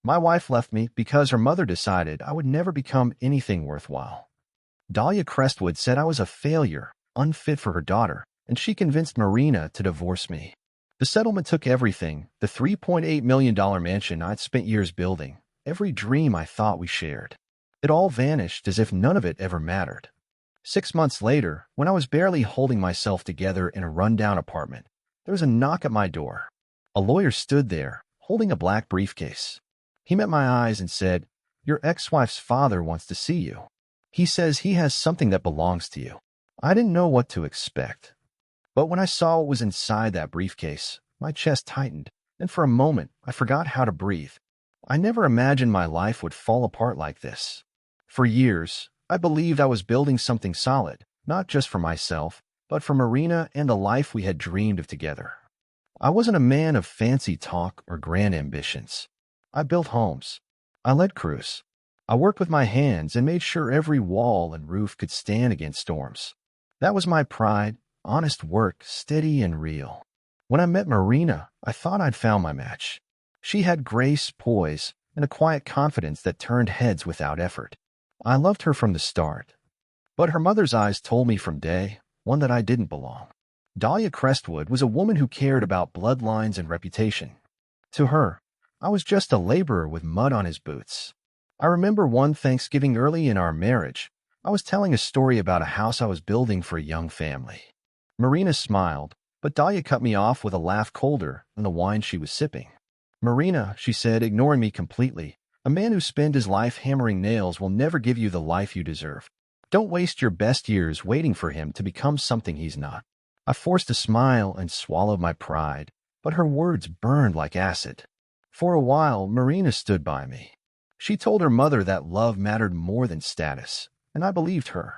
My wife left me because her mother decided I would never become anything worthwhile. Dahlia Crestwood said I was a failure, unfit for her daughter, and she convinced Marina to divorce me. The settlement took everything, the $3.8 million mansion I'd spent years building, every dream I thought we shared. It all vanished as if none of it ever mattered. 6 months later, when I was barely holding myself together in a rundown apartment, there was a knock at my door. A lawyer stood there, holding a black briefcase. He met my eyes and said, "Your ex-wife's father wants to see you. He says he has something that belongs to you." I didn't know what to expect. But when I saw what was inside that briefcase, my chest tightened, and for a moment, I forgot how to breathe. I never imagined my life would fall apart like this. For years, I believed I was building something solid, not just for myself, but for Marina and the life we had dreamed of together. I wasn't a man of fancy talk or grand ambitions. I built homes. I led crews. I worked with my hands and made sure every wall and roof could stand against storms. That was my pride, honest work, steady and real. When I met Marina, I thought I'd found my match. She had grace, poise, and a quiet confidence that turned heads without effort. I loved her from the start. But her mother's eyes told me from day one that I didn't belong. Dahlia Crestwood was a woman who cared about bloodlines and reputation. To her, I was just a laborer with mud on his boots. I remember one Thanksgiving early in our marriage, I was telling a story about a house I was building for a young family. Marina smiled, but Dahlia cut me off with a laugh colder than the wine she was sipping. "Marina," she said, ignoring me completely, "a man who spent his life hammering nails will never give you the life you deserve. Don't waste your best years waiting for him to become something he's not." I forced a smile and swallowed my pride, but her words burned like acid. For a while, Marina stood by me. She told her mother that love mattered more than status, and I believed her.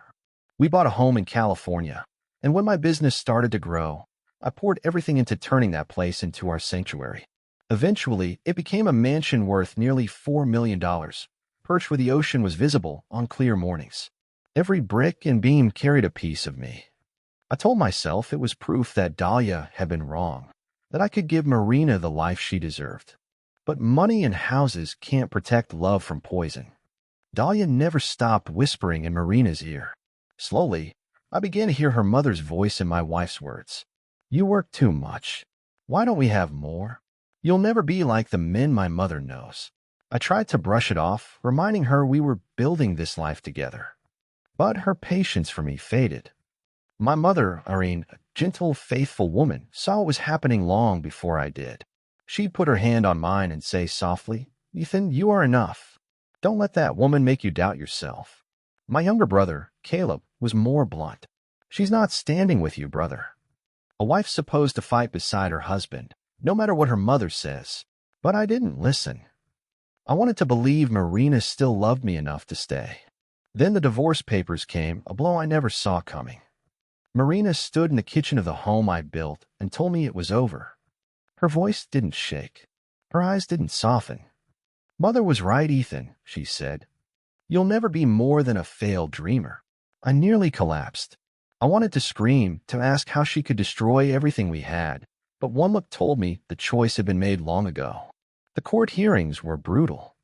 We bought a home in California, and when my business started to grow, I poured everything into turning that place into our sanctuary. Eventually, it became a mansion worth nearly $4 million, perched where the ocean was visible on clear mornings. Every brick and beam carried a piece of me. I told myself it was proof that Dahlia had been wrong, that I could give Marina the life she deserved. But money and houses can't protect love from poison. Dahlia never stopped whispering in Marina's ear. Slowly, I began to hear her mother's voice in my wife's words. "You work too much. Why don't we have more? You'll never be like the men my mother knows." I tried to brush it off, reminding her we were building this life together. But her patience for me faded. My mother, Irene, a gentle, faithful woman, saw what was happening long before I did. She'd put her hand on mine and say softly, "Ethan, you are enough. Don't let that woman make you doubt yourself." My younger brother, Caleb, was more blunt. "She's not standing with you, brother." A wife's supposed to fight beside her husband, no matter what her mother says. But I didn't listen. I wanted to believe Marina still loved me enough to stay. Then the divorce papers came, a blow I never saw coming. Marina stood in the kitchen of the home I built and told me it was over. Her voice didn't shake. Her eyes didn't soften. "Mother was right, Ethan," she said. "You'll never be more than a failed dreamer." I nearly collapsed. I wanted to scream, to ask how she could destroy everything we had, but one look told me the choice had been made long ago. The court hearings were brutal.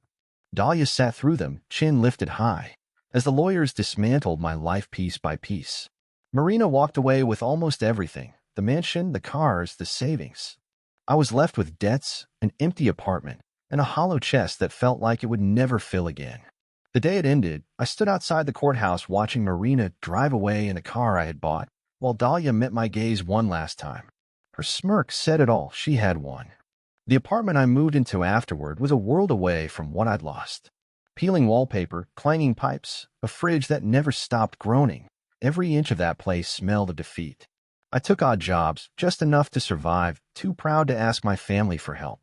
Dahlia sat through them, chin lifted high, as the lawyers dismantled my life piece by piece. Marina walked away with almost everything: the mansion, the cars, the savings. I was left with debts, an empty apartment, and a hollow chest that felt like it would never fill again. The day it ended, I stood outside the courthouse watching Marina drive away in a car I had bought, while Dahlia met my gaze one last time. Her smirk said it all: she had won. The apartment I moved into afterward was a world away from what I'd lost. Peeling wallpaper, clanging pipes, a fridge that never stopped groaning. Every inch of that place smelled of defeat. I took odd jobs, just enough to survive, too proud to ask my family for help.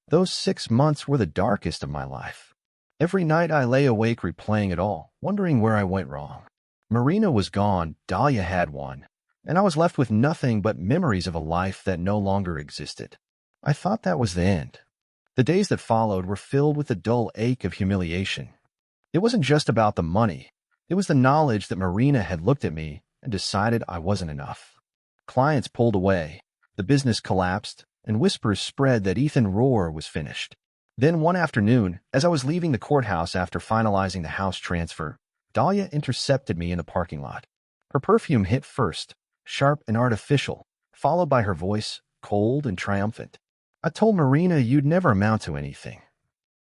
Those 6 months were the darkest of my life. Every night I lay awake replaying it all, wondering where I went wrong. Marina was gone, Dahlia had won, and I was left with nothing but memories of a life that no longer existed. I thought that was the end. The days that followed were filled with the dull ache of humiliation. It wasn't just about the money. It was the knowledge that Marina had looked at me and decided I wasn't enough. Clients pulled away, the business collapsed, and whispers spread that Ethan Rohr was finished. Then one afternoon, as I was leaving the courthouse after finalizing the house transfer, Dahlia intercepted me in the parking lot. Her perfume hit first, sharp and artificial, followed by her voice, cold and triumphant. I told Marina you'd never amount to anything.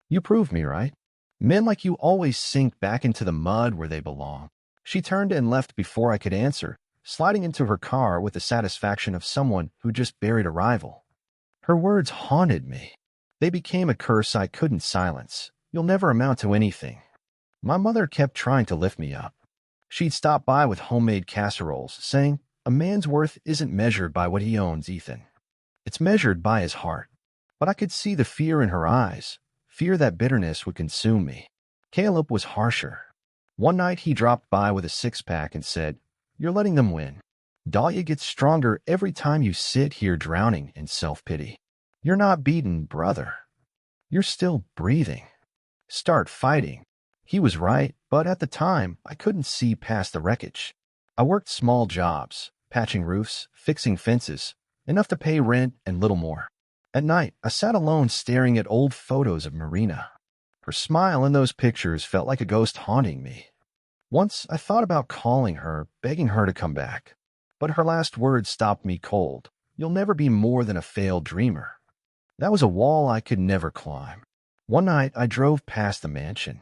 You proved me right. Men like you always sink back into the mud where they belong. She turned and left before I could answer, sliding into her car with the satisfaction of someone who just buried a rival. Her words haunted me. They became a curse I couldn't silence. You'll never amount to anything. My mother kept trying to lift me up. She'd stop by with homemade casseroles, saying, "A man's worth isn't measured by what he owns, Ethan. It's measured by his heart." But I could see the fear in her eyes, fear that bitterness would consume me. Caleb was harsher. One night he dropped by with a six-pack and said, "You're letting them win. Dahlia gets stronger every time you sit here drowning in self-pity. You're not beaten, brother. You're still breathing. Start fighting." He was right, but at the time, I couldn't see past the wreckage. I worked small jobs, patching roofs, fixing fences, enough to pay rent and little more. At night, I sat alone staring at old photos of Marina. Her smile in those pictures felt like a ghost haunting me. Once, I thought about calling her, begging her to come back. But her last words stopped me cold. "You'll never be more than a failed dreamer." That was a wall I could never climb. One night, I drove past the mansion.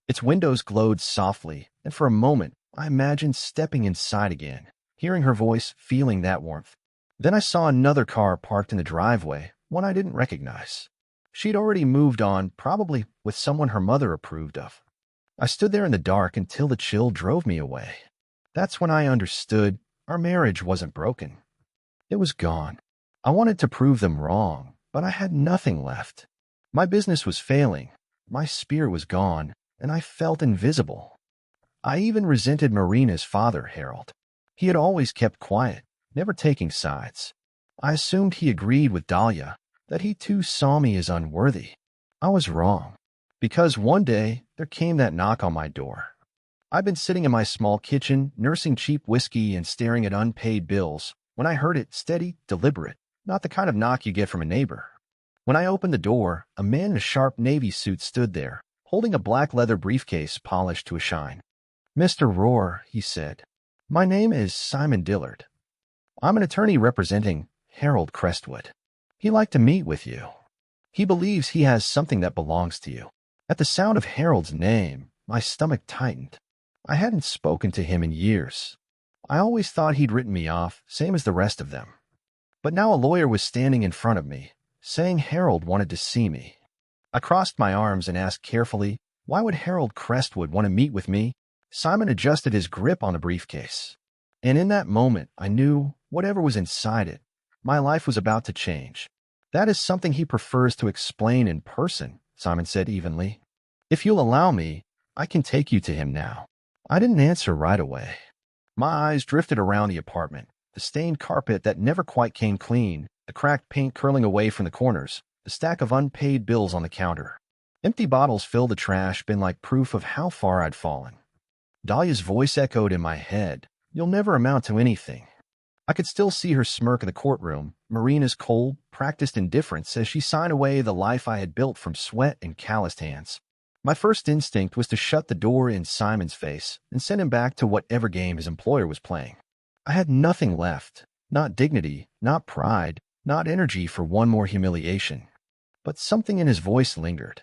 Its windows glowed softly, and for a moment, I imagined stepping inside again, hearing her voice, feeling that warmth. Then I saw another car parked in the driveway, one I didn't recognize. She'd already moved on, probably with someone her mother approved of. I stood there in the dark until the chill drove me away. That's when I understood our marriage wasn't broken. It was gone. I wanted to prove them wrong, but I had nothing left. My business was failing, my spirit was gone, and I felt invisible. I even resented Marina's father, Harold. He had always kept quiet, never taking sides. I assumed he agreed with Dahlia, that he too saw me as unworthy. I was wrong, because one day there came that knock on my door. I'd been sitting in my small kitchen, nursing cheap whiskey and staring at unpaid bills, when I heard it, steady, deliberate, not the kind of knock you get from a neighbor. When I opened the door, a man in a sharp navy suit stood there, holding a black leather briefcase polished to a shine. "Mr. Rohr," he said, "my name is Simon Dillard. I'm an attorney representing Harold Crestwood. He'd like to meet with you. He believes he has something that belongs to you." At the sound of Harold's name, my stomach tightened. I hadn't spoken to him in years. I always thought he'd written me off, same as the rest of them. But now a lawyer was standing in front of me, saying Harold wanted to see me. I crossed my arms and asked carefully, why would Harold Crestwood want to meet with me? Simon adjusted his grip on the briefcase. And in that moment, I knew, whatever was inside it, my life was about to change. "That is something he prefers to explain in person," Simon said evenly. "If you'll allow me, I can take you to him now." I didn't answer right away. My eyes drifted around the apartment, the stained carpet that never quite came clean, the cracked paint curling away from the corners, the stack of unpaid bills on the counter. Empty bottles filled the trash bin like proof of how far I'd fallen. Dahlia's voice echoed in my head, "You'll never amount to anything." I could still see her smirk in the courtroom, Marina's cold, practiced indifference as she signed away the life I had built from sweat and calloused hands. My first instinct was to shut the door in Simon's face and send him back to whatever game his employer was playing. I had nothing left, not dignity, not pride, not energy for one more humiliation. But something in his voice lingered,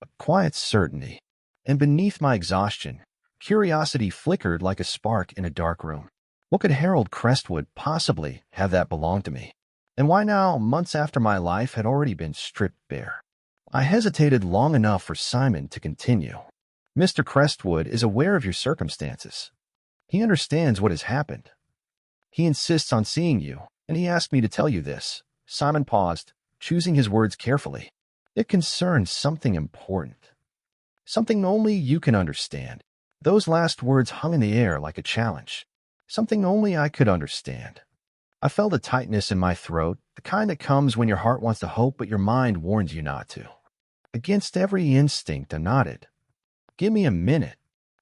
a quiet certainty, and beneath my exhaustion, curiosity flickered like a spark in a dark room. What could Harold Crestwood possibly have that belonged to me? And why now, months after my life had already been stripped bare? I hesitated long enough for Simon to continue. "Mr. Crestwood is aware of your circumstances. He understands what has happened. He insists on seeing you, and he asked me to tell you this." Simon paused, choosing his words carefully. "It concerns something important. Something only you can understand." Those last words hung in the air like a challenge. Something only I could understand. I felt a tightness in my throat, the kind that comes when your heart wants to hope but your mind warns you not to. Against every instinct, I nodded. "Give me a minute."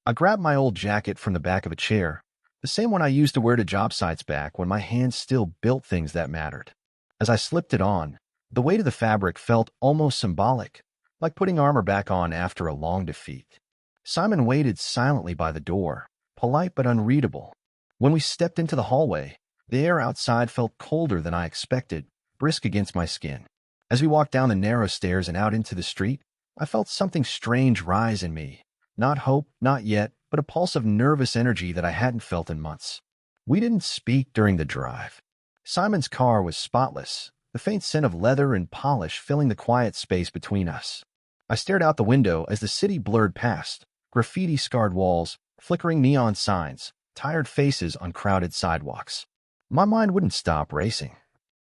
I grabbed my old jacket from the back of a chair, the same one I used to wear to job sites back when my hands still built things that mattered. As I slipped it on, The weight of the fabric felt almost symbolic, like putting armor back on after a long defeat. Simon waited silently by the door, polite but unreadable. When we stepped into the hallway, the air outside felt colder than I expected, brisk against my skin. As we walked down the narrow stairs and out into the street, I felt something strange rise in me. Not hope, not yet, but a pulse of nervous energy that I hadn't felt in months. We didn't speak during the drive. Simon's car was spotless, the faint scent of leather and polish filling the quiet space between us. I stared out the window as the city blurred past, graffiti-scarred walls, flickering neon signs, tired faces on crowded sidewalks. My mind wouldn't stop racing.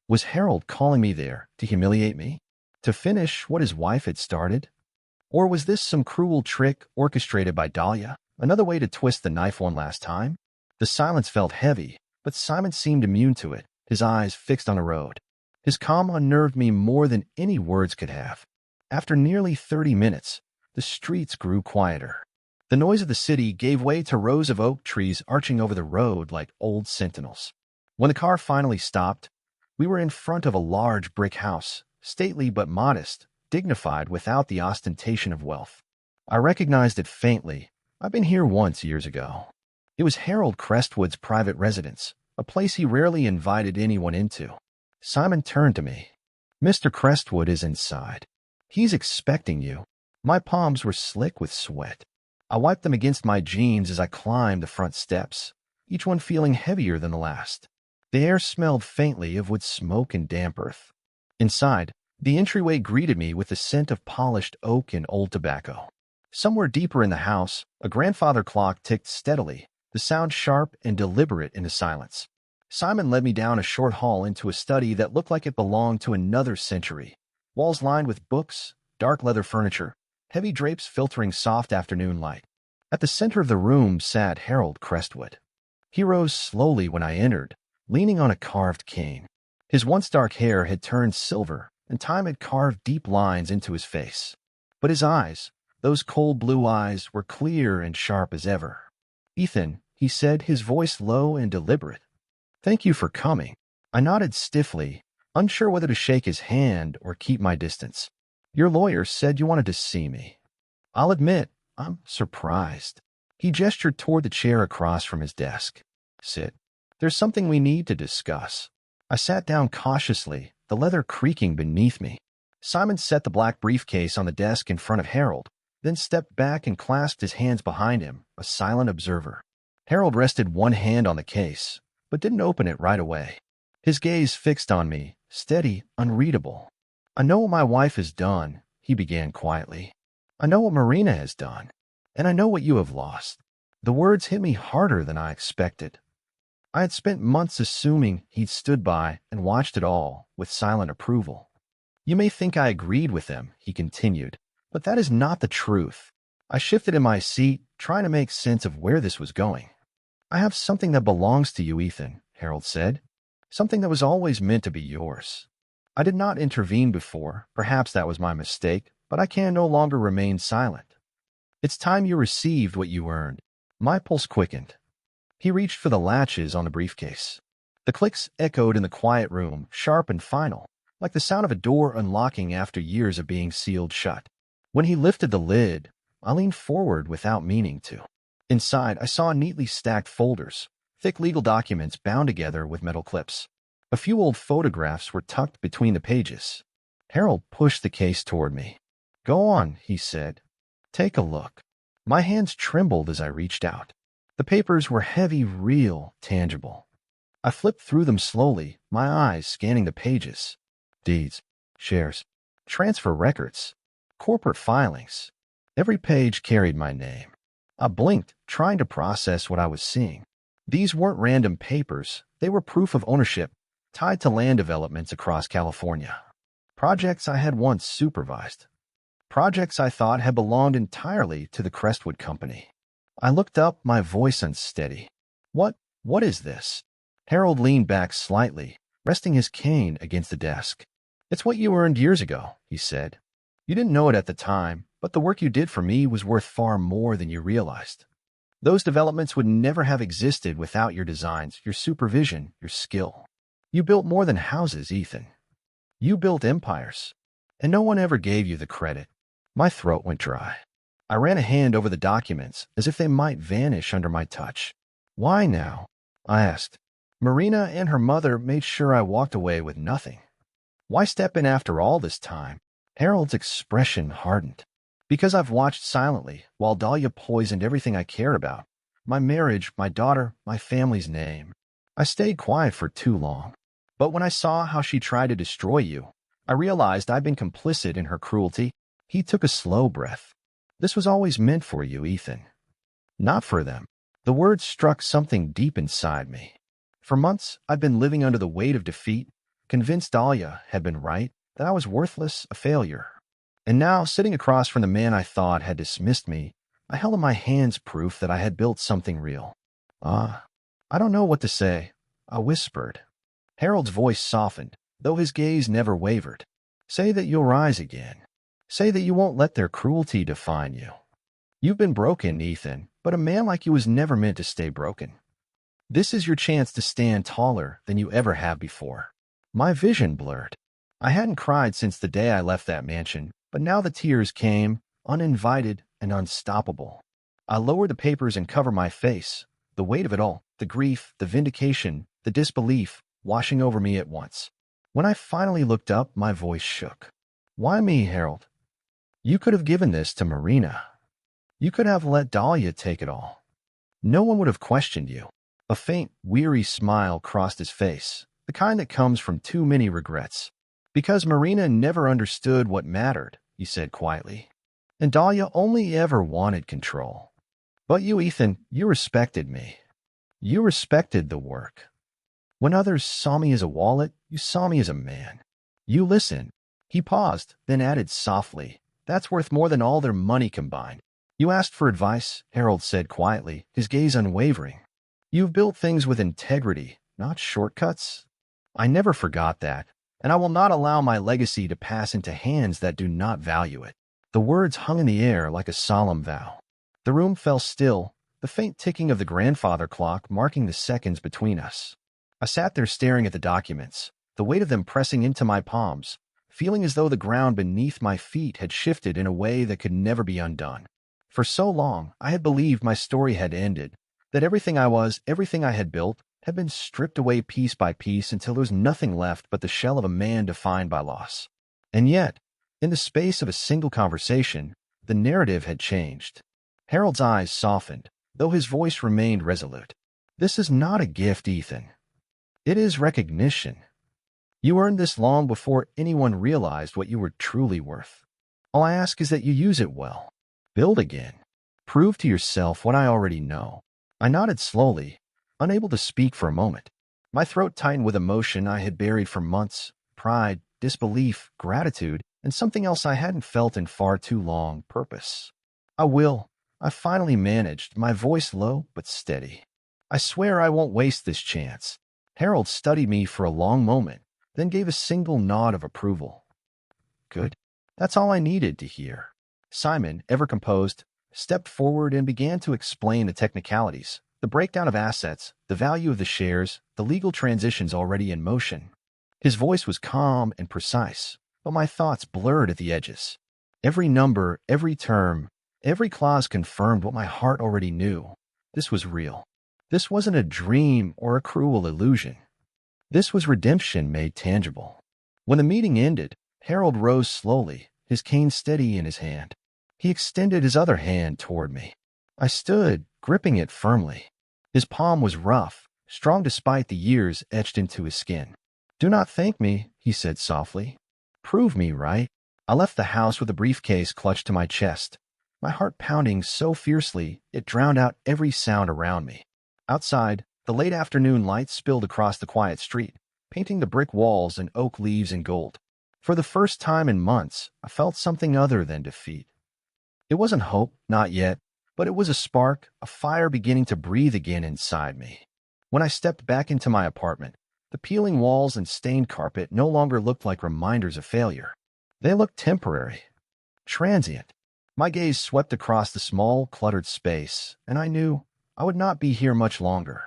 Was Harold calling me there to humiliate me? To finish what his wife had started? Or was this some cruel trick orchestrated by Dahlia, another way to twist the knife one last time? The silence felt heavy, but Simon seemed immune to it, his eyes fixed on the road. His calm unnerved me more than any words could have. After nearly 30 minutes, the streets grew quieter. The noise of the city gave way to rows of oak trees arching over the road like old sentinels. When the car finally stopped, we were in front of a large brick house, stately but modest, dignified without the ostentation of wealth. I recognized it faintly. I'd been here once years ago. It was Harold Crestwood's private residence, a place he rarely invited anyone into. Simon turned to me. "Mr. Crestwood is inside. He's expecting you." My palms were slick with sweat. I wiped them against my jeans as I climbed the front steps, each one feeling heavier than the last. The air smelled faintly of wood smoke and damp earth. Inside, the entryway greeted me with the scent of polished oak and old tobacco. Somewhere deeper in the house, a grandfather clock ticked steadily, the sound sharp and deliberate in the silence. Simon led me down a short hall into a study that looked like it belonged to another century. Walls lined with books, dark leather furniture, heavy drapes filtering soft afternoon light. At the center of the room sat Harold Crestwood. He rose slowly when I entered, leaning on a carved cane. His once dark hair had turned silver, and time had carved deep lines into his face. But his eyes, those cold blue eyes, were clear and sharp as ever. "Ethan," he said, his voice low and deliberate. "Thank you for coming." I nodded stiffly, unsure whether to shake his hand or keep my distance. "Your lawyer said you wanted to see me." "I'll admit, I'm surprised." He gestured toward the chair across from his desk. "Sit. There's something we need to discuss." I sat down cautiously, the leather creaking beneath me. Simon set the black briefcase on the desk in front of Harold, then stepped back and clasped his hands behind him, a silent observer. Harold rested one hand on the case, but didn't open it right away. His gaze fixed on me, steady, unreadable. "I know what my wife has done," he began quietly. "I know what Marina has done. And I know what you have lost." The words hit me harder than I expected. I had spent months assuming he'd stood by and watched it all with silent approval. "You may think I agreed with them," he continued, "but that is not the truth." I shifted in my seat, trying to make sense of where this was going. "I have something that belongs to you, Ethan," Harold said. "Something that was always meant to be yours." I did not intervene before. Perhaps that was my mistake, but I can no longer remain silent. "It's time you received what you earned." My pulse quickened. He reached for the latches on the briefcase. The clicks echoed in the quiet room, sharp and final, like the sound of a door unlocking after years of being sealed shut. When he lifted the lid, I leaned forward without meaning to. Inside, I saw neatly stacked folders, thick legal documents bound together with metal clips. A few old photographs were tucked between the pages. Harold pushed the case toward me. "Go on," he said. "Take a look." My hands trembled as I reached out. The papers were heavy, real, tangible. I flipped through them slowly, my eyes scanning the pages. Deeds, shares, transfer records, corporate filings. Every page carried my name. I blinked, trying to process what I was seeing. These weren't random papers. They were proof of ownership, tied to land developments across California. Projects I had once supervised. Projects I thought had belonged entirely to the Crestwood Company. I looked up, my voice unsteady. What is this?" Harold leaned back slightly, resting his cane against the desk. "It's what you earned years ago," he said. "You didn't know it at the time, but the work you did for me was worth far more than you realized. Those developments would never have existed without your designs, your supervision, your skill. You built more than houses, Ethan. You built empires, and no one ever gave you the credit. My throat went dry. I ran a hand over the documents as if they might vanish under my touch. Why now? I asked. Marina and her mother made sure I walked away with nothing. Why step in after all this time? Harold's expression hardened. Because I've watched silently while Dahlia poisoned everything I cared about. My marriage, my daughter, my family's name. I stayed quiet for too long. But when I saw how she tried to destroy you, I realized I'd been complicit in her cruelty. He took a slow breath. This was always meant for you, Ethan. Not for them. The words struck something deep inside me. For months, I'd been living under the weight of defeat, convinced Dahlia had been right, that I was worthless, a failure. And now, sitting across from the man I thought had dismissed me, I held in my hands proof that I had built something real. I don't know what to say, I whispered. Harold's voice softened, though his gaze never wavered. Say that you'll rise again. Say that you won't let their cruelty define you. You've been broken, Ethan, but a man like you was never meant to stay broken. This is your chance to stand taller than you ever have before. My vision blurred. I hadn't cried since the day I left that mansion, but now the tears came, uninvited and unstoppable. I lowered the papers and covered my face, the weight of it all, the grief, the vindication, the disbelief, washing over me at once. When I finally looked up, my voice shook. Why me, Harold? You could have given this to Marina. You could have let Dahlia take it all. No one would have questioned you. A faint, weary smile crossed his face, the kind that comes from too many regrets. Because Marina never understood what mattered, he said quietly. And Dahlia only ever wanted control. But you, Ethan, you respected me. You respected the work. When others saw me as a wallet, you saw me as a man. You listened. He paused, then added softly, that's worth more than all their money combined. You asked for advice, Harold said quietly, his gaze unwavering. You've built things with integrity, not shortcuts. I never forgot that, and I will not allow my legacy to pass into hands that do not value it. The words hung in the air like a solemn vow. The room fell still, the faint ticking of the grandfather clock marking the seconds between us. I sat there staring at the documents, the weight of them pressing into my palms, feeling as though the ground beneath my feet had shifted in a way that could never be undone. For so long, I had believed my story had ended, that everything I was, everything I had built, had been stripped away piece by piece until there was nothing left but the shell of a man defined by loss. And yet, in the space of a single conversation, the narrative had changed. Harold's eyes softened, though his voice remained resolute. This is not a gift, Ethan. It is recognition. You earned this long before anyone realized what you were truly worth. All I ask is that you use it well. Build again. Prove to yourself what I already know. I nodded slowly, unable to speak for a moment. My throat tightened with emotion I had buried for months, pride, disbelief, gratitude, and something else I hadn't felt in far too long, purpose. I will. I finally managed, my voice low but steady. I swear I won't waste this chance. Harold studied me for a long moment, then gave a single nod of approval. Good. That's all I needed to hear. Simon, ever composed, stepped forward and began to explain the technicalities, the breakdown of assets, the value of the shares, the legal transitions already in motion. His voice was calm and precise, but my thoughts blurred at the edges. Every number, every term, every clause confirmed what my heart already knew. This was real. This wasn't a dream or a cruel illusion. This was redemption made tangible. When the meeting ended, Harold rose slowly, his cane steady in his hand. He extended his other hand toward me. I stood, gripping it firmly. His palm was rough, strong despite the years etched into his skin. Do not thank me, he said softly. Prove me right. I left the house with a briefcase clutched to my chest, my heart pounding so fiercely it drowned out every sound around me. Outside, the late afternoon light spilled across the quiet street, painting the brick walls and oak leaves in gold. For the first time in months, I felt something other than defeat. It wasn't hope, not yet, but it was a spark, a fire beginning to breathe again inside me. When I stepped back into my apartment, the peeling walls and stained carpet no longer looked like reminders of failure. They looked temporary, transient. My gaze swept across the small, cluttered space, and I knew I would not be here much longer.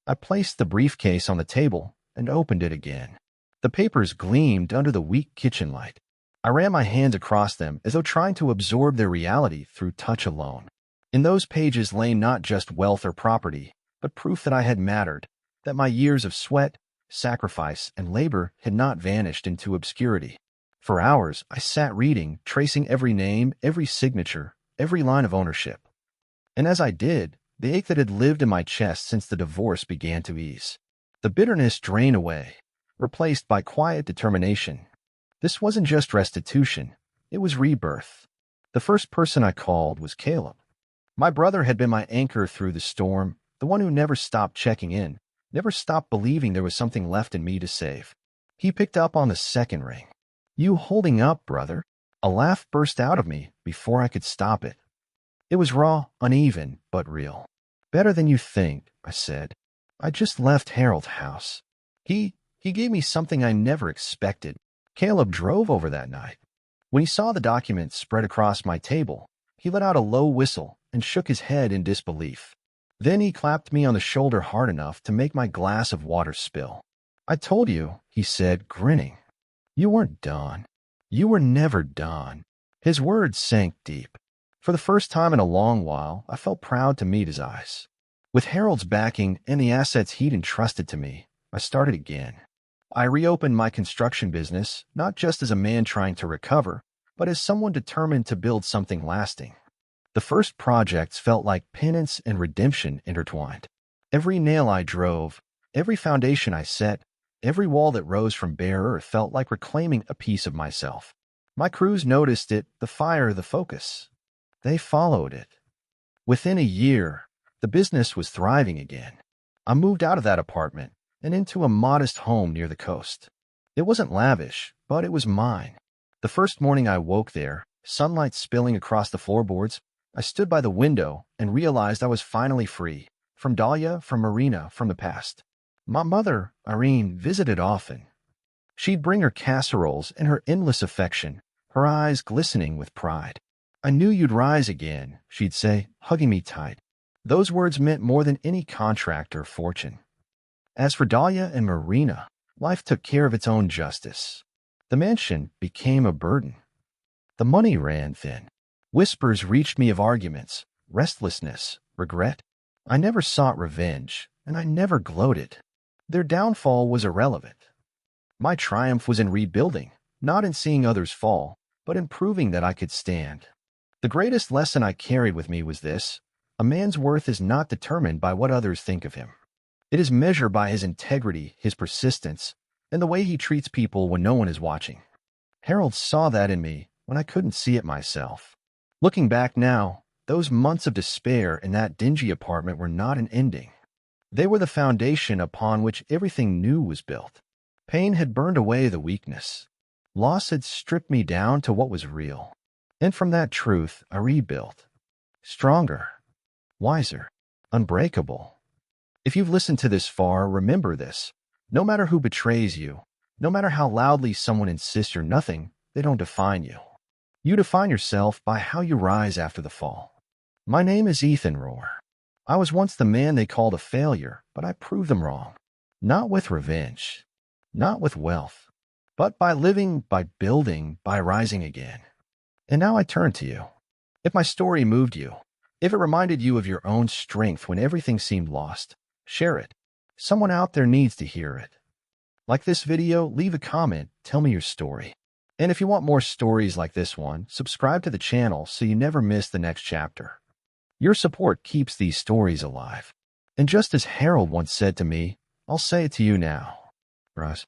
I placed the briefcase on the table and opened it again. The papers gleamed under the weak kitchen light. I ran my hands across them as though trying to absorb their reality through touch alone. In those pages lay not just wealth or property, but proof that I had mattered, that my years of sweat, sacrifice, and labor had not vanished into obscurity. For hours, I sat reading, tracing every name, every signature, every line of ownership. And as I did, the ache that had lived in my chest since the divorce began to ease. The bitterness drained away, replaced by quiet determination. This wasn't just restitution, it was rebirth. The first person I called was Caleb. My brother had been my anchor through the storm, the one who never stopped checking in, never stopped believing there was something left in me to save. He picked up on the second ring. "You holding up, brother?" A laugh burst out of me before I could stop it. It was raw, uneven, but real. "Better than you think," I said. "I just left Harold's house. He gave me something I never expected." Caleb drove over that night. When he saw the documents spread across my table, he let out a low whistle and shook his head in disbelief. Then he clapped me on the shoulder hard enough to make my glass of water spill. "I told you," he said, grinning. "You weren't done. You were never done." His words sank deep. For the first time in a long while, I felt proud to meet his eyes. With Harold's backing and the assets he'd entrusted to me, I started again. I reopened my construction business, not just as a man trying to recover, but as someone determined to build something lasting. The first projects felt like penance and redemption intertwined. Every nail I drove, every foundation I set, every wall that rose from bare earth felt like reclaiming a piece of myself. My crews noticed it, the fire, the focus. They followed it. Within a year, the business was thriving again. I moved out of that apartment and into a modest home near the coast. It wasn't lavish, but it was mine. The first morning I woke there, sunlight spilling across the floorboards, I stood by the window and realized I was finally free. From Dahlia, from Marina, from the past. My mother, Irene, visited often. She'd bring her casseroles and her endless affection, her eyes glistening with pride. "I knew you'd rise again," she'd say, hugging me tight. Those words meant more than any contract or fortune. As for Dahlia and Marina, life took care of its own justice. The mansion became a burden. The money ran thin. Whispers reached me of arguments, restlessness, regret. I never sought revenge, and I never gloated. Their downfall was irrelevant. My triumph was in rebuilding, not in seeing others fall, but in proving that I could stand. The greatest lesson I carried with me was this: a man's worth is not determined by what others think of him. It is measured by his integrity, his persistence, and the way he treats people when no one is watching. Harold saw that in me when I couldn't see it myself. Looking back now, those months of despair in that dingy apartment were not an ending. They were the foundation upon which everything new was built. Pain had burned away the weakness. Loss had stripped me down to what was real. And from that truth, I rebuilt. Stronger, wiser, unbreakable. If you've listened to this far, remember this. No matter who betrays you, no matter how loudly someone insists you're nothing, they don't define you. You define yourself by how you rise after the fall. My name is Ethan Rohr. I was once the man they called a failure, but I proved them wrong. Not with revenge, not with wealth, but by living, by building, by rising again. And now I turn to you. If my story moved you, if it reminded you of your own strength when everything seemed lost, share it. Someone out there needs to hear it. Like this video, leave a comment, tell me your story. And if you want more stories like this one, subscribe to the channel so you never miss the next chapter. Your support keeps these stories alive. And just as Harold once said to me, I'll say it to you now. Russ.